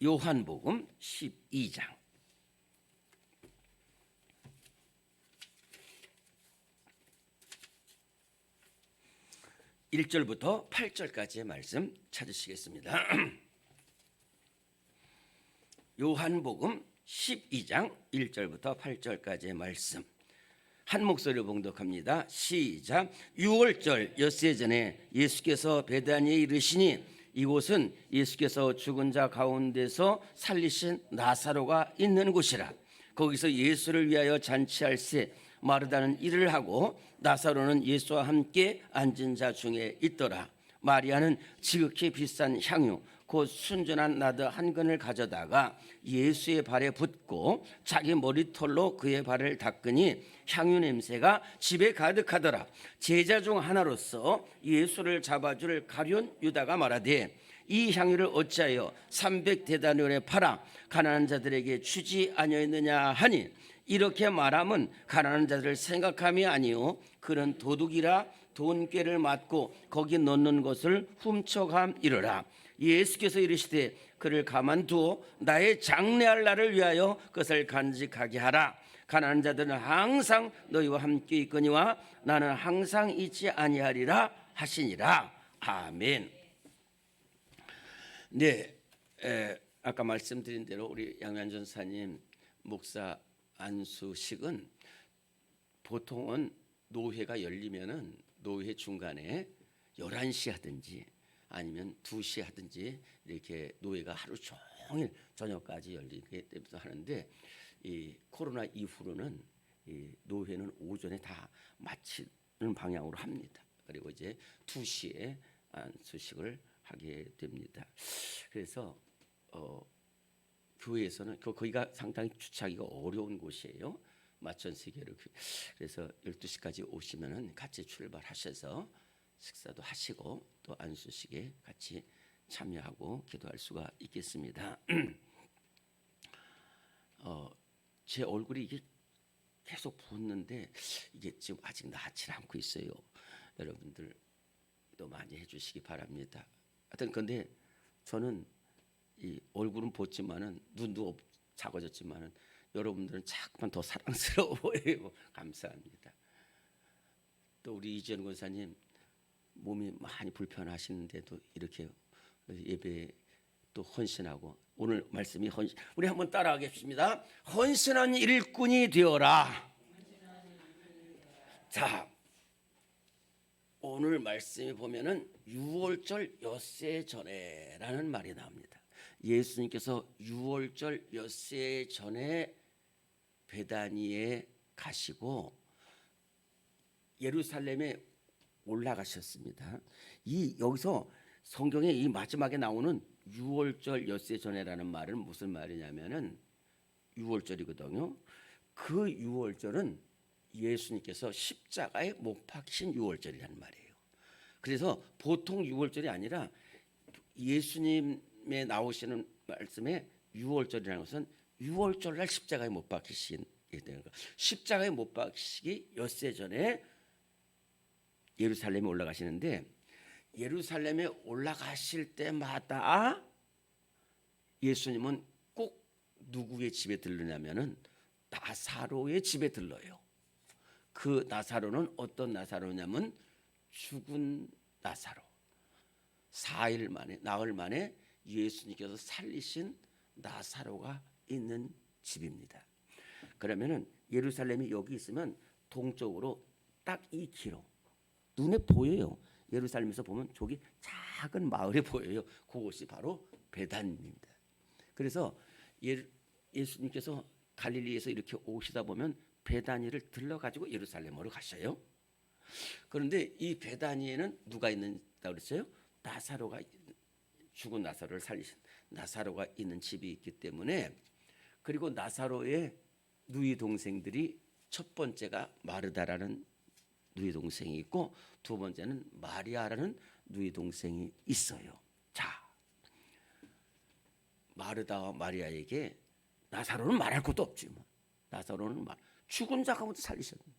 요한복음 12장 1절부터 8절까지의 말씀 찾으시겠습니다. 요한복음 12장 1절부터 8절까지의 말씀 한 목소리로 봉독합니다. 시작. 6월절 엿새 전에 예수께서 베다니에 이르시니 이곳은 예수께서 죽은 자 가운데서 살리신 나사로가 있는 곳이라. 거기서 예수를 위하여 잔치할새 마르다는 일을 하고 나사로는 예수와 함께 앉은 자 중에 있더라. 마리아는 지극히 비싼 향유 곧 순전한 나드 한 근을 가져다가 예수의 발에 붓고 자기 머리털로 그의 발을 닦으니 향유 냄새가 집에 가득하더라. 제자 중 하나로서 예수를 잡아줄 가룟 유다가 말하되 이 향유를 어찌하여 300데나리온에 팔아 가난한 자들에게 주지 아니하였느냐 하니 이렇게 말함은 가난한 자들을 생각함이 아니요 그는 도둑이라 돈꾀를 맞고 거기 넣는 것을 훔쳐감이러라. 예수께서 이르시되 그를 가만두어 나의 장래할 날을 위하여 그것을 간직하게 하라. 가난한 자들은 항상 너희와 함께 있거니와 나는 항상 있지 아니하리라 하시니라. 아멘. 네, 아까 말씀드린 대로 우리 양현 전사님 목사 안수식은 보통은 노회가 열리면은 노회 중간에 11시 하든지 아니면 2시 하든지 이렇게 노회가 하루 종일 저녁까지 열리게 되면서 하는데 이 코로나 이후로는 이 노회는 오전에 다 마치는 방향으로 합니다. 그리고 이제 2시에 안수식을 하게 됩니다. 그래서 교회에서는 거기가 상당히 주차하기가 어려운 곳이에요. 마천세계로. 그래서 12시까지 오시면은 같이 출발하셔서 식사도 하시고 또 안수식에 같이 참여하고 기도할 수가 있겠습니다. 제 얼굴이 이게 계속 붓는데 이게 지금 아직 낫지 않고 있어요. 여러분들 또 많이 해주시기 바랍니다. 하여튼 근데 저는 이 얼굴은 붓지만은 눈도 작아졌지만은 여러분들은 자꾸만 더 사랑스러워 보여요. 감사합니다. 또 우리 이재현 권사님 몸이 많이 불편하시는데도 이렇게 예배에 또 헌신하고 오늘 말씀이 헌신. 우리 한번 따라하겠습니다. 헌신한 일꾼이 되어라. 자, 오늘 말씀에 보면은 6월절 엿새 전에라는 말이 나옵니다. 예수님께서 6월절 엿새 전에 베다니에 가시고 예루살렘에 올라가셨습니다. 여기서 성경에 이 마지막에 나오는 6월절 엿새 전에라는 말은 무슨 말이냐면은 6월절이거든요. 그 6월절은 예수님께서 십자가에 못 박히신 6월절이라는 말이에요. 그래서 보통 6월절이 아니라 예수님의 나오시는 말씀에 6월절이라는 것은 6월절 날 십자가에 못 박히신 되는 거. 십자가에 못 박히시기 엿새 전에 예루살렘에 올라가시는데 예루살렘에 올라가실 때마다 예수님은 꼭 누구의 집에 들르냐면은 나사로의 집에 들러요. 그 나사로는 어떤 나사로냐면 죽은 나사로. 4일 만에 나흘 만에 예수님께서 살리신 나사로가 있는 집입니다. 그러면은 예루살렘이 여기 있으면 동쪽으로 딱 2km 눈에 보여요. 예루살렘에서 보면 저기 작은 마을이 보여요. 그곳이 바로 베단입니다. 그래서 예수님께서 갈릴리에서 이렇게 오시다 보면 베다니를 들러가지고 예루살렘으로 가셔요. 그런데 이 베다니에는 누가 있는다고 그랬어요? 나사로가 죽은 나사로를 살리신 나사로가 있는 집이 있기 때문에 그리고 나사로의 누이 동생들이 첫 번째가 마르다라는 누이 동생이 있고 두 번째는 마리아라는 누이 동생이 있어요. 자, 마르다와 마리아에게 나사로는 말할 것도 없지 뭐. 나사로는 죽은 자 가운데 살리셨는데.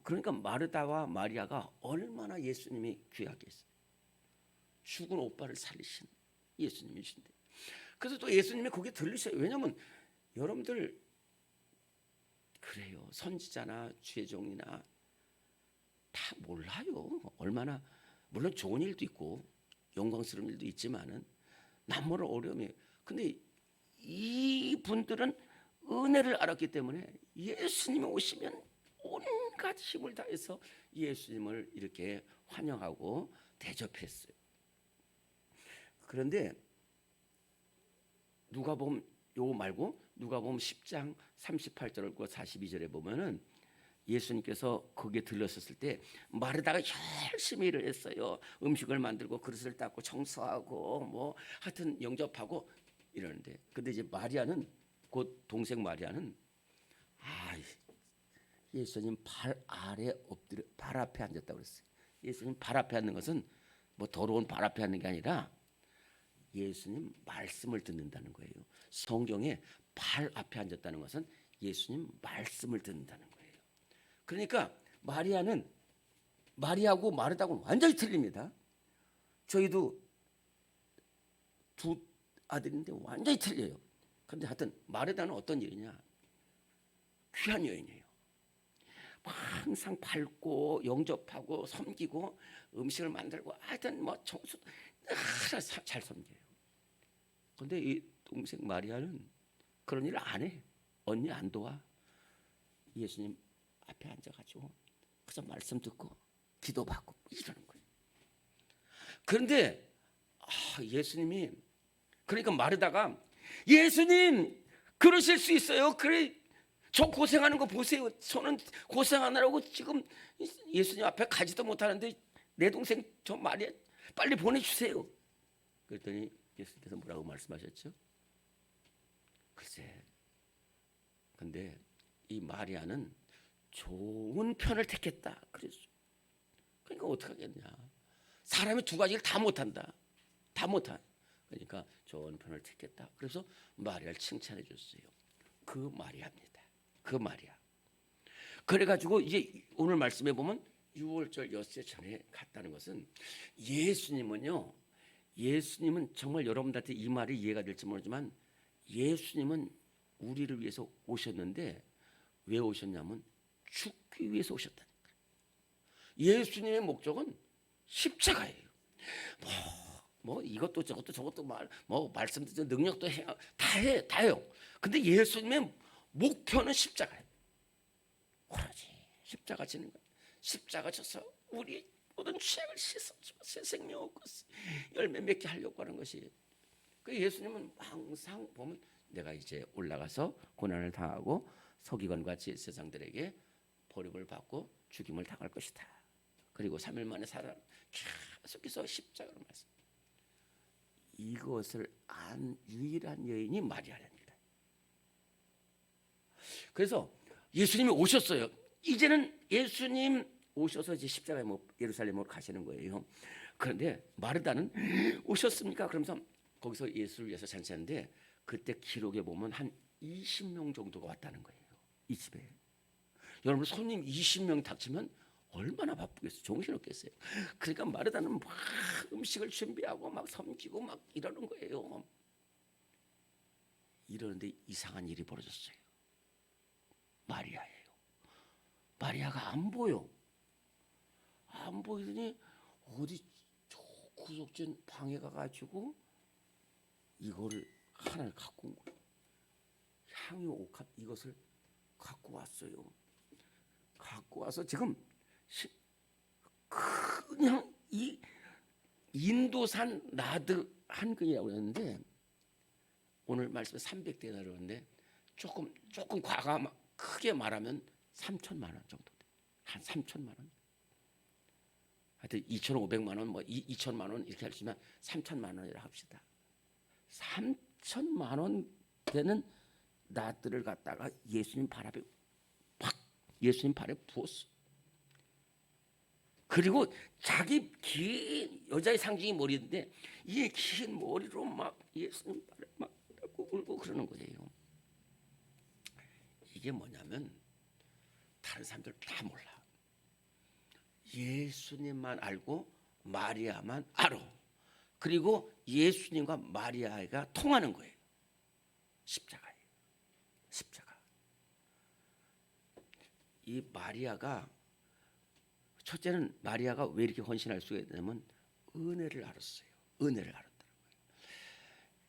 그러니까 마르다와 마리아가 얼마나 예수님이 귀하겠어요. 죽은 오빠를 살리신 예수님이신데. 그래서 또 예수님이 거기에 들리셔요. 왜냐하면 여러분들 그래요. 선지자나 죄종이나 다 몰라요. 얼마나 물론 좋은 일도 있고 영광스러운 일도 있지만은 남모를 어려움이에요. 근데 이 분들은 은혜를 알았기 때문에 예수님이 오시면 온갖 힘을 다해서 예수님을 이렇게 환영하고 대접했어요. 그런데 누가복음 요거 말고 누가복음 10장 38절과 42절에 보면은 예수님께서 거기에 들렀었을 때 마르다가 열심히 일을 했어요. 음식을 만들고 그릇을 닦고 청소하고 뭐 하여튼 영접하고 이러는데, 근데 이제 마리아는, 곧 동생 마리아는 예수님 발 아래 엎드려 발 앞에 앉았다고 그랬어요. 예수님 발 앞에 앉는 것은 뭐 더러운 발 앞에 앉는 게 아니라 예수님 말씀을 듣는다는 거예요. 성경에 발 앞에 앉았다는 것은 예수님 말씀을 듣는다는 거예요. 그러니까 마리아하고 마르다하고는 완전히 틀립니다. 저희도 두 아들인데 완전히 틀려요. 그런데 하여튼 마르다는 어떤 일이냐? 귀한 여인이에요. 항상 밝고 영접하고 섬기고 음식을 만들고 하여튼 뭐 청소 잘 섬겨요. 그런데 이 동생 마리아는 그런 일을 안 해. 언니 안 도와. 예수님 앞에 앉아가지고 그저 말씀 듣고 기도받고 이러는 거예요. 그런데 예수님이, 그러니까 마르다가 예수님 그러실 수 있어요. 그래 저 고생하는 거 보세요. 저는 고생하느라고 지금 예수님 앞에 가지도 못하는데 내 동생 저 마리아 빨리 보내주세요. 그랬더니 예수님께서 뭐라고 말씀하셨죠? 글쎄, 근데 이 마리아는 좋은 편을 택했다 그랬어. 그러니까 어떻게 하겠냐? 사람이 두 가지를 다 못한다. 다 못한. 그러니까 좋은 편을 택했다. 그래서 마리아를 칭찬해 줬어요. 그 마리아입니다. 그 마리아. 그래가지고 이제 오늘 말씀에 보면 6월절 엿새 전에 갔다는 것은 예수님은 정말 여러분들한테 이 말이 이해가 될지 모르지만 예수님은 우리를 위해서 오셨는데 왜 오셨냐면 죽기 위해서 오셨다는 거예요. 예수님의 목적은 십자가예요. 뭐 이것도 저것도 말씀도 능력도 해요. 다 해요. 근데 예수님의 목표는 십자가예요. 오로지 십자가 지는 거예요. 십자가 져서 우리 모든 죄악을 씻어주고 새 생명 얻고 열매 맺게 하려고 하는 것이. 그 예수님은 항상 보면 내가 이제 올라가서 고난을 당하고 서기관과 제사장들에게 버림을 받고 죽임을 당할 것이다. 그리고 3일 만에 살아 계속해서 십자가로 말씀. 이것을 안 유일한 여인이 마리아랍니다. 그래서 예수님이 오셨어요. 이제는 예수님 오셔서 이제 십자가에 예루살렘으로 가시는 거예요. 그런데 마르다는 오셨습니까? 그러면서 거기서 예수를 위해서 잔치하는데 그때 기록에 보면 한 20명 정도가 왔다는 거예요. 이 집에. 여러분 손님 20명 닥치면 얼마나 바쁘겠어요. 정신없겠어요. 그러니까 마르다는 막 음식을 준비하고 막 섬기고 막 이러는 거예요. 이러는데 이상한 일이 벌어졌어요. 마리아예요. 마리아가 안 보여. 안 보이더니 어디 저 구석진 방에 가가지고 이거를 하나를 갖고 온 거예요. 향유 옥합 이것을 갖고 왔어요. 갖고 와서 지금 그냥 이 인도산 나드 한 근이라고 했는데 오늘 말씀에 300대나 그러는데 조금 크게 말하면 3천만 원 정도 돼. 한 3천만 원. 하여튼 2,500만 원, 2천만 원 이렇게 하시면 3천만 원이라 합시다. 3천만 원 되는 나들을 갖다가 예수님 발 앞에 예수님 발에 부었어. 그리고 자기 긴 여자의 상징이 머리인데 이 긴 머리로 막 예수님 발에 막 울고 그러는 거예요. 이게 뭐냐면 다른 사람들 다 몰라. 예수님만 알고 마리아만 알아. 그리고 예수님과 마리아가 통하는 거예요. 십자가예요. 십자가. 이 마리아가, 첫째는 마리아가 왜 이렇게 헌신할 수가 있냐면 은혜를 알았어요. 은혜를 알았다는 거예요.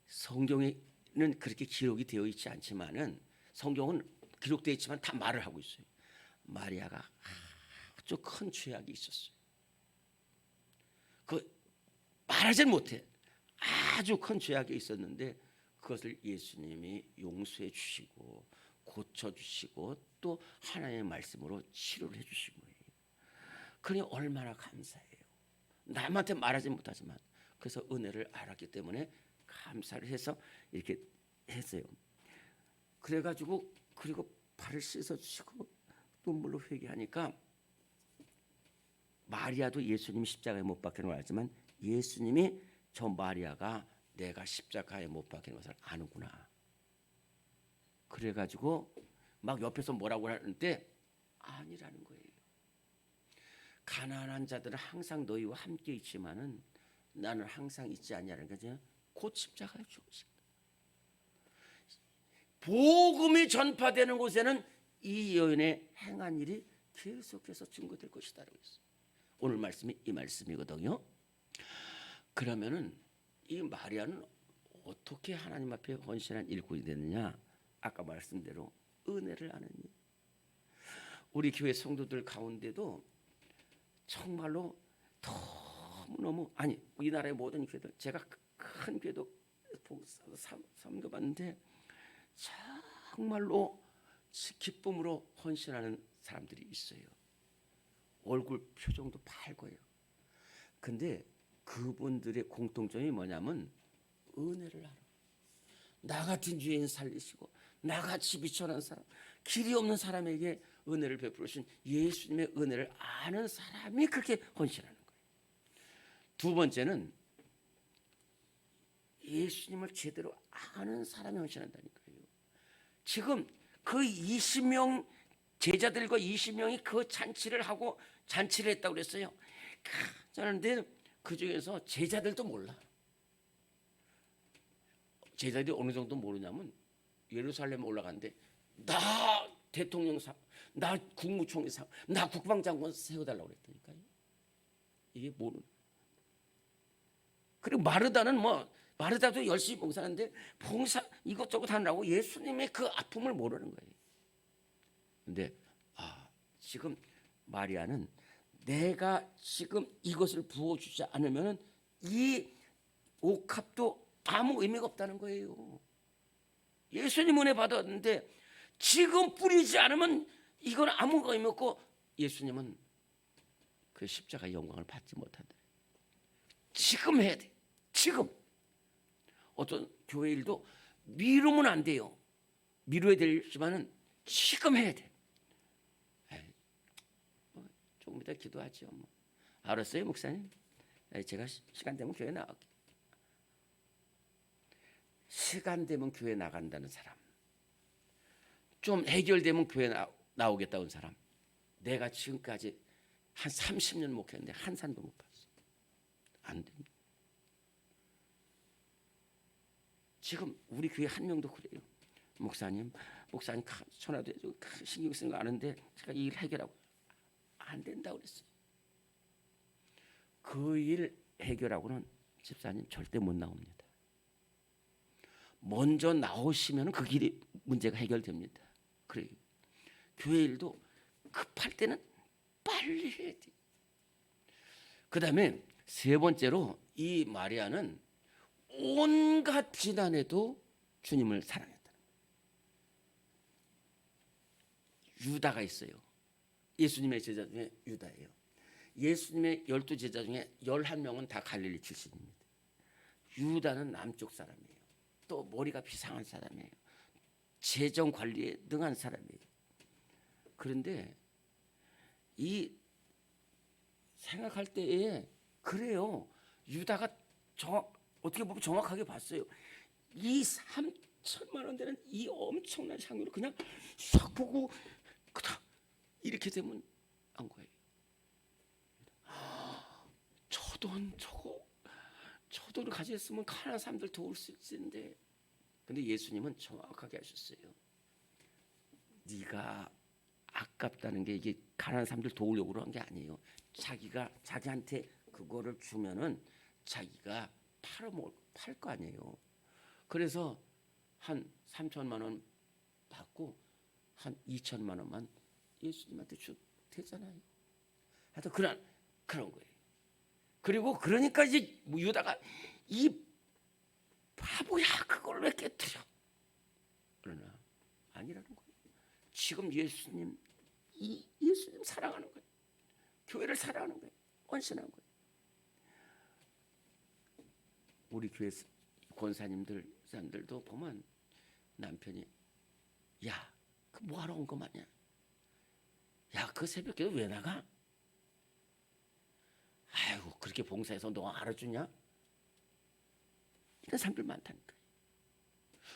성경에는 그렇게 기록이 되어 있지 않지만은, 성경은 기록되어 있지만 다 말을 하고 있어요. 마리아가 아주 큰 죄악이 있었어요. 그 말하지 못해. 아주 큰 죄악이 있었는데 그것을 예수님이 용서해 주시고 고쳐 주시고 또 하나님의 말씀으로 치료를 해 주신 거예요. 그러니 얼마나 감사해요. 남한테 말하지 못하지만 그래서 은혜를 알았기 때문에 감사를 해서 이렇게 했어요. 그래가지고 그리고 발을 씻어 주시고 눈물로 회개하니까, 마리아도 예수님 십자가에 못 박히는 걸 알지만 예수님이 저 마리아가 내가 십자가에 못 박히는 것을 아는구나. 그래가지고 막 옆에서 뭐라고 하는데 아니라는 거예요. 가난한 자들은 항상 너희와 함께 있지만은 나는 항상 있지 않냐는 거죠. 곧 십자가에 죽으신다. 복음이 전파되는 곳에는 이 여인의 행한 일이 계속해서 증거될 것이다라고 했어요. 오늘 말씀이 이 말씀이거든요. 그러면은 이 마리아는 어떻게 하나님 앞에 헌신한 일꾼이 됐느냐? 아까 말씀대로 은혜를 아는 일. 우리 교회 성도들 가운데도 정말로 너무너무, 아니 우리나라의 모든 교회들, 제가 큰 교회도 섬겨봤는데 정말로 기쁨으로 헌신하는 사람들이 있어요. 얼굴 표정도 밝고요. 근데 그분들의 공통점이 뭐냐면 은혜를 알아. 나 같은 죄인 살리시고 나같이 비천한 사람, 길이 없는 사람에게 은혜를 베푸신 예수님의 은혜를 아는 사람이 그렇게 헌신하는 거예요. 두 번째는 예수님을 제대로 아는 사람이 헌신한다니까요. 지금 그 20명 제자들과 20명이 그 잔치를 하고 잔치를 했다고 그랬어요. 그런데 그 중에서 제자들도 몰라. 제자들이 어느 정도 모르냐면 예루살렘에 올라갔는데 나 대통령상, 나 국무총리상, 나 국방장관 세워달라고 그랬다니까요. 이게 모르는. 그리고 마르다도 열심히 봉사하는데 봉사 이것저것 하느라고 예수님의 그 아픔을 모르는 거예요. 근데 지금 마리아는 내가 지금 이것을 부어주지 않으면 이 옥합도 아무 의미가 없다는 거예요. 예수님 은혜 받았는데 지금 뿌리지 않으면 이건 아무 의미 없고 예수님은 그 십자가의 영광을 받지 못한다. 지금 해야 돼. 지금. 어떤 교회 일도 미루면 안 돼요. 미뤄야 되지만은 지금 해야 돼. 조금 이따 기도하죠. 알았어요, 목사님? 제가 시간 되면 교회 나갈게. 시간 되면 교회 나간다는 사람, 좀 해결되면 교회 나오겠다는 사람, 내가 지금까지 한 30년 목회했는데 한 산도 못 봤어. 안 됩니다. 지금 우리 교회 한 명도 그래요. 목사님 전화도 해주고 신경 쓰는 거 아는데 제가 이 일 해결하고 안 된다고 그랬어요. 그 일 해결하고는 집사님 절대 못 나옵니다. 먼저 나오시면 그 길이 문제가 해결됩니다. 그래요. 교회 일도 급할 때는 빨리 해야 돼. 그 다음에 세 번째로 이 마리아는 온갖 비난에도 주님을 사랑했다. 유다가 있어요. 예수님의 제자 중에 유다예요. 예수님의 12제자 중에 11명은 다 갈릴리 출신입니다. 유다는 남쪽 사람이에요. 또 머리가 비상한 사람이에요. 재정 관리에 능한 사람이에요. 그런데 이 생각할 때에 그래요. 유다가 어떻게 보면 정확하게 봤어요. 이 3천만 원 되는 이 엄청난 상류를 그냥 싹 보고 이렇게 되면 안 거예요. 저 돈 저거 저 돈을 가졌으면 가난한 사람들 도울 수 있는데, 근데 예수님은 정확하게 하셨어요. 네가 아깝다는 게 이게 가난한 사람들 도우려고 그런 게 아니에요. 자기가 자기한테 그거를 주면은 자기가 팔 거 아니에요. 그래서 한 3천만 원 받고 한 2천만 원만 예수님한테 되잖아요. 하여튼 그런 거예요. 그리고 그러니까 이제 유다가 이 바보야 그걸 왜 깨뜨려? 그러나 아니라는 거예요. 지금 예수님 사랑하는 거예요. 교회를 사랑하는 거예요. 헌신한 거예요. 우리 교회 권사님들 사람들도 보면 남편이 야, 그 뭐하러 온 거 마냐? 야, 그 새벽에 왜 나가? 아이고 그렇게 봉사해서 너 알아주냐? 이런 사람들 많다니까.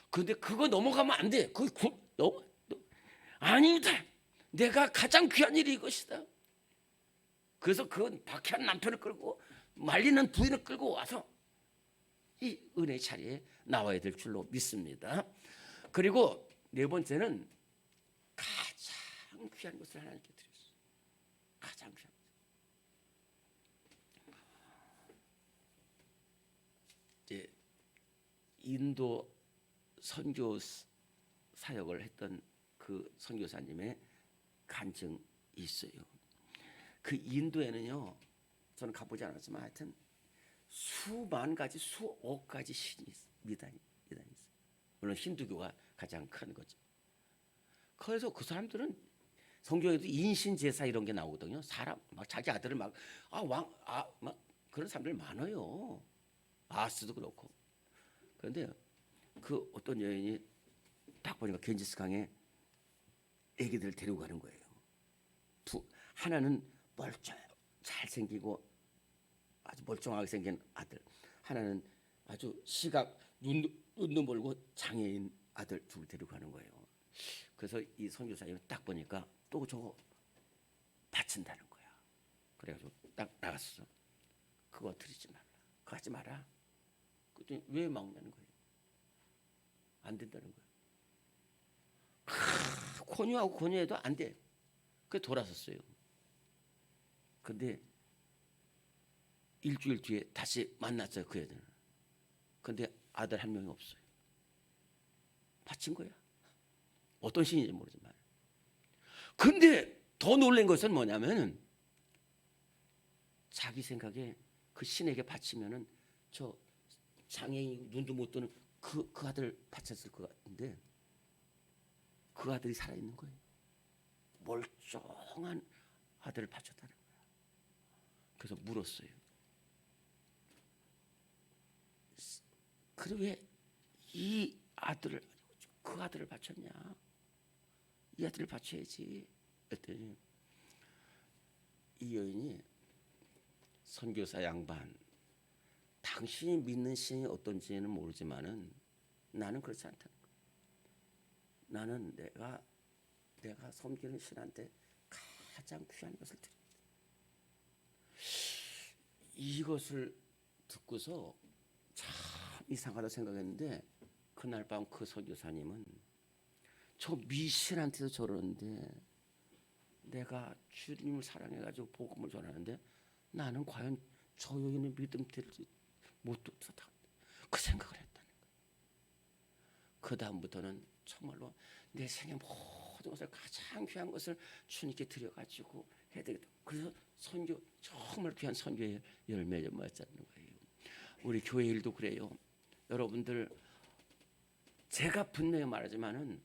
근데 그거 넘어가면 안 돼. 아니다. 내가 가장 귀한 일이 이것이다. 그래서 그 박해한 남편을 끌고 말리는 부인을 끌고 와서 이 은혜의 자리에 나와야 될 줄로 믿습니다. 그리고 네 번째는 가장 귀한 것을 하나님께 드렸어요. 가장 귀한 것. 이제 인도 선교 사역을 했던 그 선교사님의 간증이 있어요. 그 인도에는요, 저는 가보지 않았지만 하여튼 수만 가지, 수억 가지 신이 미단이 있어요. 물론 힌두교가 가장 큰 거죠. 그래서 그 사람들은 성경에도 인신 제사 이런 게 나오거든요. 사람 막 자기 아들을 막 그런 사람들 많아요. 아스도 그렇고. 그런데 그 어떤 여인이 딱 보니까 겐지스강에 애기들을 데리고 가는 거예요. 하나는 잘생기고 아주 멀쩡하게 생긴 아들, 하나는 아주 시각 눈도 멀고 장애인 아들 둘 데리고 가는 거예요. 그래서 이 선교사님이 딱 보니까 또 저거 바친다는 거야. 그래가지고 딱 나갔어. 그거 드리지 말라. 그거 하지 마라. 그랬더니 왜 막냐는 거예요. 안 된다는 거예요. 권유하고 권유해도 안 돼. 그래서 돌아섰어요. 근데 일주일 뒤에 다시 만났어요, 그 애들은. 근데 아들 한 명이 없어요. 바친 거야. 어떤 신인지 모르지만. 근데 더 놀란 것은 뭐냐면 자기 생각에 그 신에게 바치면은 저 장애인 눈도 못 뜨는 그 아들 바쳤을 것 같은데 그 아들이 살아있는 거예요. 멀쩡한 아들을 바쳤다는 거야. 그래서 물었어요. 그래 왜 이 아들을 그 아들을 바쳤냐? 이 아들을 바쳐야지. 그랬더니 이 여인이 선교사 양반, 당신이 믿는 신이 어떤지는 모르지만은 나는 그렇지 않다는 거야. 나는 내가 섬기는 신한테 가장 귀한 것을 드립니다. 이것을 듣고서 참 이상하다 생각했는데 그날 밤 그 선교사님은 저 미신한테도 저러는데 내가 주님을 사랑해가지고 복음을 전하는데 나는 과연 저 여인의 믿음 될지 못 듣다 그 생각을 했다는 거예요. 그 다음부터는 정말로 내 생애 모든 것을 가장 귀한 것을 주님께 드려가지고 해야 되겠다. 그래서 선교 정말 귀한 선교의 열매를 맞자는 거예요. 우리 교회 일도 그래요. 여러분들 제가 분명히 말하지만은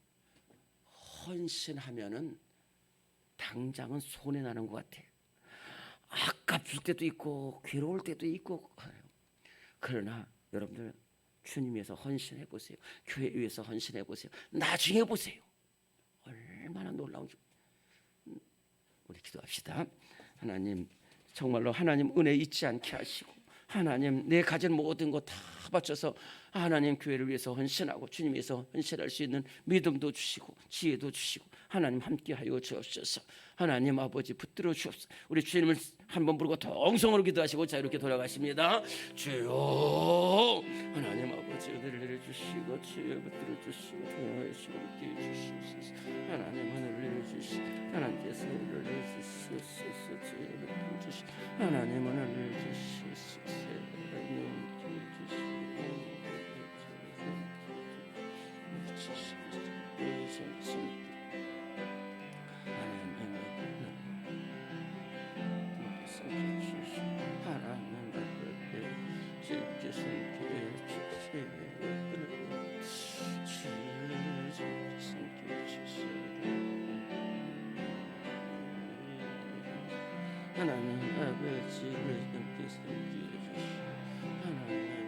헌신하면은 당장은 손해 나는 것 같아. 아깝을 때도 있고 괴로울 때도 있고 그러나 여러분들 주님 위해서 헌신해 보세요. 교회 위해서 헌신해 보세요. 나중에 보세요. 얼마나 놀라운지. 우리 기도합시다. 하나님 정말로 하나님 은혜 잊지 않게 하시고 하나님 내 가진 모든 거 다 바쳐서 하나님 교회를 위해서 헌신하고 주님 위해서 헌신할 수 있는 믿음도 주시고 지혜도 주시고 하나님 함께하여 주옵소서. 하나님 아버지 붙들어 주옵소서. 우리 주님을 한번 부르고 동성으로 기도하시고 자 이렇게 돌아가십니다. 주여 하나님 아버지 은혜를 내려주시고 주여 붙들어 주시고 도와주시고 함께해 주시옵소서. 하나님 은혜를 내려주시고 하나님께서 은혜를 내려주시옵소서. 주여 붙들어 주시고 하나님 은혜를 내려주시옵소서. 하나님 아버지를 함께 섬기시고 하나님